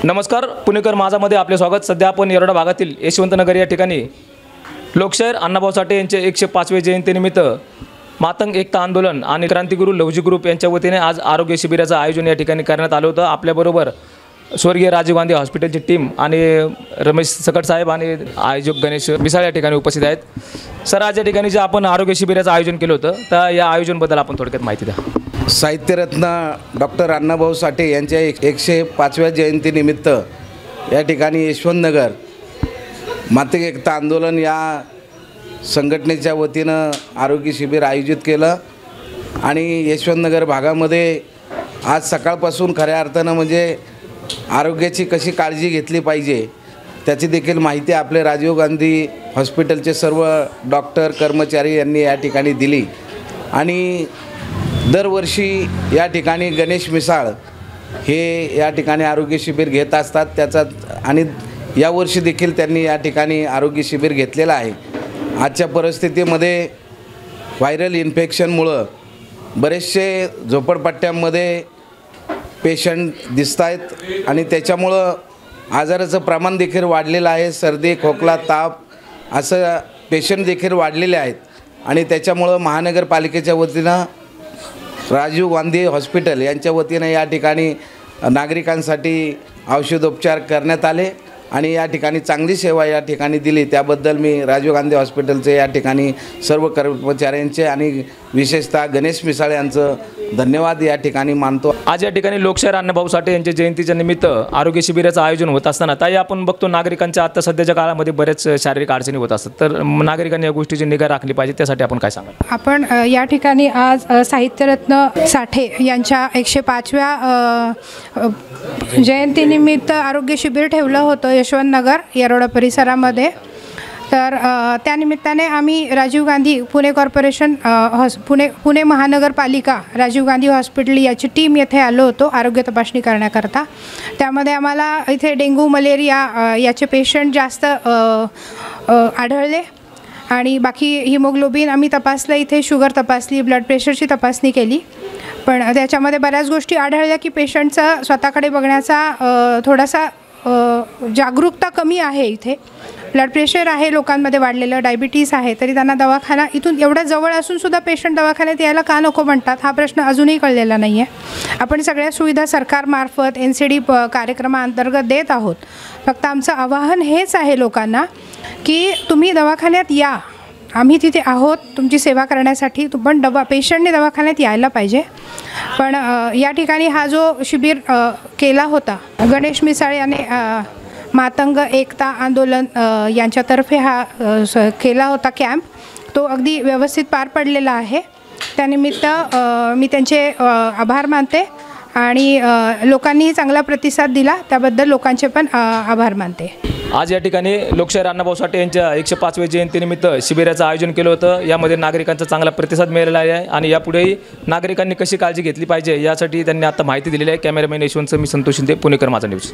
नमस्कार, पुणेकर माझामध्ये आपले स्वागत। सध्या आपण येरवडा भागातील यशवंतनगर या ठिकाणी लोकशाहीर अण्णाभाऊ साठे यांचे 105वे जयंतीनिमित्त मातंग एकता आंदोलन आणि क्रांतिगुरू लवजी ग्रुप यांच्या वतीने आज आरोग्य शिबिराचं आयोजन या ठिकाणी करण्यात आलं होतं। आपल्याबरोबर स्वर्गीय राजीव गांधी हॉस्पिटलची टीम आणि रमेश सकट साहेब आणि आयोजक गणेश मिसाळ या ठिकाणी उपस्थित आहेत। सर, आज या ठिकाणी जे आपण आरोग्य शिबिराचं आयोजन केलं होतं तर या आयोजनाबद्दल आपण थोडक्यात माहिती द्या। साहित्यरत्न डॉक्टर अण्णाभाऊ साठे यांच्या 105व्या जयंतीनिमित्त या ठिकाणी यशवंतनगर मातंग एकता आंदोलन या संघटनेच्या वतीनं आरोग्य शिबिर आयोजित केलं आणि यशवंतनगर भागामध्ये आज सकाळपासून खऱ्या अर्थानं म्हणजे आरोग्याची कशी काळजी घेतली पाहिजे त्याची देखील माहिती आपले राजीव गांधी हॉस्पिटलचे सर्व डॉक्टर कर्मचारी यांनी या ठिकाणी दिली। आणि दरवर्षी या ठिकाणी गणेश मिसाळ हे या ठिकाणी आरोग्य शिबिर घेत असतात त्याचा आणि यावर्षी देखील त्यांनी या ठिकाणी आरोग्य शिबिर घेतलेलं आहे। आजच्या परिस्थितीमध्ये व्हायरल इन्फेक्शनमुळं बरेचसे झोपडपट्ट्यांमध्ये पेशंट दिसत आहेत आणि त्याच्यामुळं आजाराचं प्रमाण देखील वाढलेलं आहे। सर्दी, खोकला, ताप असं पेशंट देखील वाढलेले आहेत आणि त्याच्यामुळं महानगरपालिकेच्या वतीनं राजीव गांधी हॉस्पिटल यांच्या वतीने या ठिकाणी नागरिकांसाठी औषधोपचार करण्यात आले आणि या ठिकाणी चांगली सेवा या ठिकाणी दिली। त्याबद्दल मी राजीव गांधी हॉस्पिटलचे या ठिकाणी सर्व कर्मचाऱ्यांचे आणि विशेषतः गणेश मिसाळ यांचं धन्यवाद या ठिकाणी मानतो। आज या ठिकाणी लोकशाहीर अण्णाभाऊ साठे यांच्या जयंतीच्या निमित्त आरोग्य शिबिराचं आयोजन होत असताना ताई आपण बघतो नागरिकांच्या आता सध्याच्या काळामध्ये बरेच शारीरिक अडचणी होत असतात, तर नागरिकांनी या गोष्टीची निगा राखली पाहिजे, त्यासाठी आपण काय सांगाल? आपण या ठिकाणी आज साहित्यरत्न साठे यांच्या 105व्या जयंतीनिमित्त आरोग्य शिबिर ठेवलं होतं यशवंतनगर येरवडा परिसरामध्ये। तर त्यानिमित्ताने आम्ही राजीव गांधी पुणे कॉर्पोरेशन पुणे महानगरपालिका राजीव गांधी हॉस्पिटल याची टीम येथे आलो होतो आरोग्य तपासणी करण्याकरता। त्यामध्ये आम्हाला इथे डेंग्यू मलेरिया याचे पेशंट जास्त आढळले आणि बाकी हिमोग्लोबिन आम्ही तपासलं, इथे शुगर तपासली, ब्लड प्रेशरची तपासणी केली, पण त्याच्यामध्ये बऱ्याच गोष्टी आढळल्या की पेशंटचा स्वतःकडे बघण्याचा थोडासा जागरूकता कमी आहे। इथे ब्लड प्रेशर आहे लोकांमध्ये वाढलेलं, डायबिटीस आहे, तरी त्यांना दवाखाना इथून एवढ्या जवळ असूनसुद्धा पेशंट दवाखान्यात यायला का नको म्हणतात हा प्रश्न अजूनही कळलेला नाही आहे। आपण सगळ्या सुविधा सरकारमार्फत NCD कार्यक्रमाअंतर्गत देत आहोत। फक्त आमचं आवाहन हेच आहे लोकांना की तुम्ही दवाखान्यात या, आम्ही तिथे आहोत तुमची सेवा करण्यासाठी, पण पेशंटने दवाखान्यात यायला पाहिजे। पण या ठिकाणी हा जो शिबिर केला होता गणेश मिसाळ याने मातंग एकता आंदोलन यांच्यातर्फे हा केला होता कॅम्प, तो अगदी व्यवस्थित पार पडलेला आहे। त्यानिमित्त मी त्यांचे आभार मानते आणि लोकांनीही चांगला प्रतिसाद दिला त्याबद्दल लोकांचे पण आभार मानते। आज या ठिकाणी लोकशाहीर अण्णाभाऊ साठे यांच्या 105व्या जयंतीनिमित्त शिबिराचं आयोजन केलं होतं। यामध्ये नागरिकांचा चांगला प्रतिसाद मिळालेला आहे आणि यापुढेही नागरिकांनी कशी काळजी घेतली पाहिजे यासाठी त्यांनी आता माहिती दिलेली आहे। कॅमेरामॅन यशवंतचं मी संतोष शिंदे, पुणेकर माझा न्यूज।